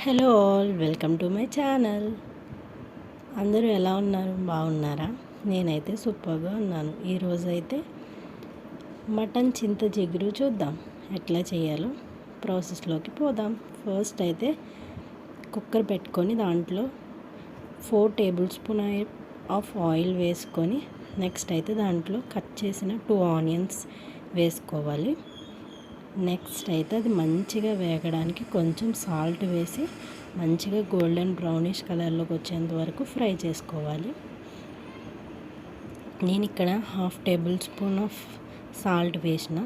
Hello all, welcome to my channel. అందరూ ఎలా ఉన్నారు? బాగున్నారా? నేనైతే సూపర్గా ఉన్నాను. ఈరోజు అయితే మటన్ చింత చిగురు చూద్దాం ఎట్లా చేయాలో. ప్రాసెస్లోకి పోదాం. ఫస్ట్ అయితే కుక్కర్ పెట్టుకొని దాంట్లో 4 టేబుల్ స్పూన్ ఆఫ్ ఆయిల్ వేసుకొని నెక్స్ట్ అయితే దాంట్లో కట్ చేసిన 2 ఆనియన్స్ వేసుకోవాలి. నెక్స్ట్ అయితే అది మంచిగా వేగడానికి కొంచెం సాల్ట్ వేసి మంచిగా గోల్డెన్ బ్రౌనిష్ కలర్లోకి వచ్చేంత వరకు ఫ్రై చేసుకోవాలి. నేను ఇక్కడ 1/2 టేబుల్ స్పూన్ ఆఫ్ సాల్ట్ వేసిన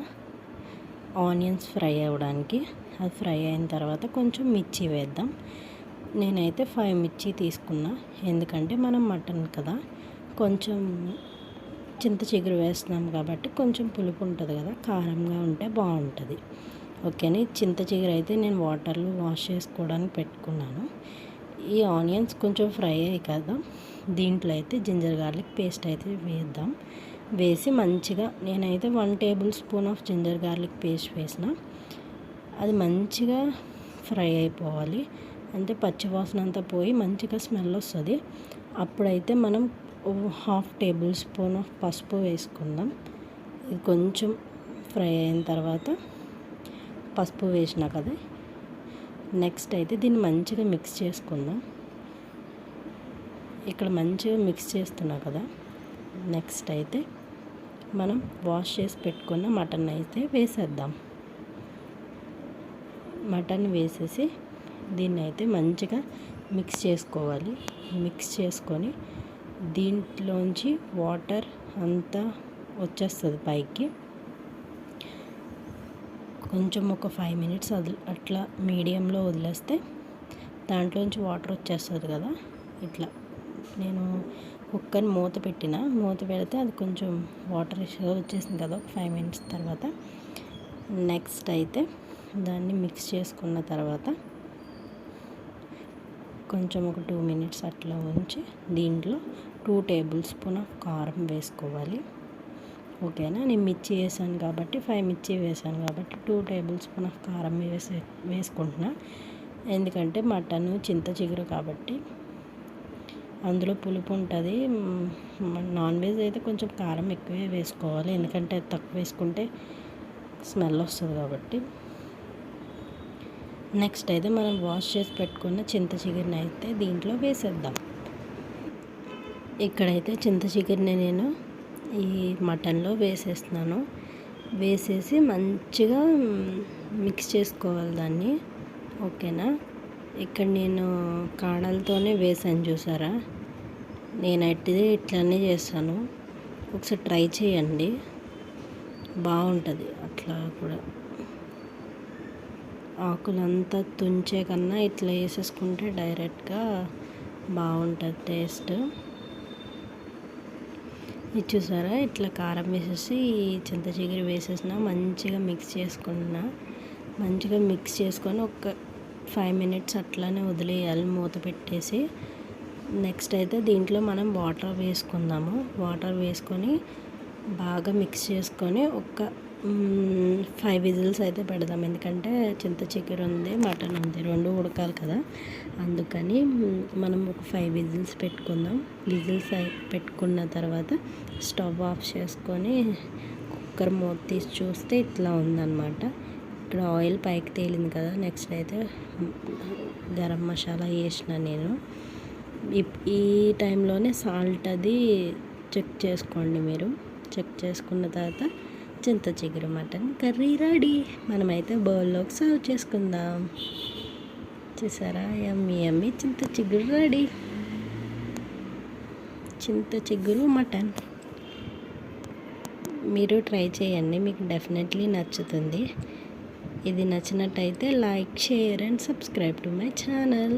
ఆనియన్స్ ఫ్రై అవ్వడానికి. అది ఫ్రై అయిన తర్వాత కొంచెం మిర్చి వేద్దాం. నేనైతే 5 మిర్చి తీసుకున్నా, ఎందుకంటే మనం మటన్ కదా, కొంచెం చింత చిగురు వేస్తున్నాం కాబట్టి కొంచెం పులుపు ఉంటుంది కదా, కారంగా ఉంటే బాగుంటుంది. ఓకేనా. చింత చిగురు అయితే నేను వాటర్లో వాష్ చేసుకోవడానికి పెట్టుకున్నాను. ఈ ఆనియన్స్ కొంచెం ఫ్రై అయ్యాయి కదా, దీంట్లో అయితే జింజర్ గార్లిక్ పేస్ట్ అయితే వేద్దాం. వేసి మంచిగా నేనైతే 1 tablespoon of ginger garlic paste వేసిన. అది మంచిగా ఫ్రై అయిపోవాలి, అంటే పచ్చివాసన అంతా పోయి మంచిగా స్మెల్ వస్తుంది. అప్పుడైతే మనం 1/2 టేబుల్ స్పూన్ ఆఫ్ పసుపు వేసుకుందాం. ఇది కొంచెం ఫ్రై అయిన తర్వాత పసుపు వేసినా కదా, నెక్స్ట్ అయితే దీన్ని మంచిగా మిక్స్ చేసుకుందాం. ఇక్కడ మంచిగా మిక్స్ చేస్తున్నా కదా, నెక్స్ట్ అయితే మనం వాష్ చేసి పెట్టుకున్న మటన్ అయితే వేసేద్దాం. మటన్ వేసేసి దీన్ని అయితే మంచిగా మిక్స్ చేసుకోవాలి. మిక్స్ చేసుకొని దీంట్లోంచి వాటర్ అంతా వచ్చేస్తుంది పైకి. కొంచెం ఒక 5 మినిట్స్ అట్లా మీడియంలో వదిలేస్తే దాంట్లోంచి వాటర్ వచ్చేస్తుంది కదా. ఇట్లా నేను కుక్కర్ మూత పెడితే అది కొంచెం వాటర్ వచ్చేసింది కదా ఒక 5 మినిట్స్ తర్వాత. నెక్స్ట్ అయితే దాన్ని మిక్స్ చేసుకున్న తర్వాత కొంచెం ఒక 2 మినిట్స్ అట్లా ఉంచి దీంట్లో 2 టేబుల్ స్పూన్ ఆఫ్ కారం వేసుకోవాలి. ఓకేనా. నేను మిర్చి వేసాను కాబట్టి 5 మిర్చి వేసాను కాబట్టి 2 టేబుల్ స్పూన్ ఆఫ్ కారం వేసుకుంటున్నా. ఎందుకంటే మటన్ చింత చిగురు కాబట్టి అందులో పులుపు ఉంటుంది. నాన్ వెజ్ అయితే కొంచెం కారం ఎక్కువే వేసుకోవాలి, ఎందుకంటే తక్కువ వేసుకుంటే స్మెల్ వస్తుంది కాబట్టి. నెక్స్ట్ అయితే మనం వాష్ చేసి పెట్టుకున్న చింత చిగురుని అయితే దీంట్లో వేసేద్దాం. ఇక్కడైతే చింత చిగురుని నేను ఈ మటన్లో వేసేస్తున్నాను. వేసేసి మంచిగా మిక్స్ చేసుకోవాలి దాన్ని. ఓకేనా. ఇక్కడ నేను కాడలతోనే వేసాను, చూసారా. నేనైతే ఇట్లానే చేస్తాను, ఒకసారి ట్రై చేయండి, బాగుంటుంది. అట్లా కూడా ఆకులంతా తుంచే కన్నా ఇట్లా వేసేసుకుంటే డైరెక్ట్గా బాగుంటుంది టేస్ట్. ఇది చూసారా, ఇట్లా కారం వేసేసి చింత చిగురు వేసేసిన మంచిగా మిక్స్ చేసుకొని ఒక 5 మినిట్స్ అట్లానే వదిలేయాలి మూత పెట్టేసి. నెక్స్ట్ అయితే దీంట్లో మనం వాటర్ వేసుకుందాము. వాటర్ వేసుకొని బాగా మిక్స్ చేసుకొని ఒక 5 విజిల్స్ అయితే పెడదాం. ఎందుకంటే చింత చిగురు ఉంది, మటన్ ఉంది, 2 ఉడకాలి కదా, అందుకని మనం ఒక 5 విజిల్స్ పెట్టుకుందాం. విజిల్స్ పెట్టుకున్న తర్వాత స్టవ్ ఆఫ్ చేసుకొని కుక్కర్ మూత తీసి చూస్తే ఇట్లా ఉందన్నమాట. ఇక్కడ ఆయిల్ పైకి తేలింది కదా. నెక్స్ట్ అయితే గరం మసాలా వేసిన నేను. ఈ టైంలోనే సాల్ట్ అది చెక్ చేసుకోండి మీరు. చెక్ చేసుకున్న తర్వాత చింత చిగురు మటన్ కర్రీ రెడీ. మనమైతే బౌల్లోకి సర్వ్ చేసుకుందాం. చూసారా, యమ్మీ యమ్మీ చింత చిగురు రెడీ. చింత చిగురు మటన్ మీరు ట్రై చేయండి, మీకు డెఫినెట్లీ నచ్చుతుంది. ఇది నచ్చినట్టయితే like, share and subscribe to my channel.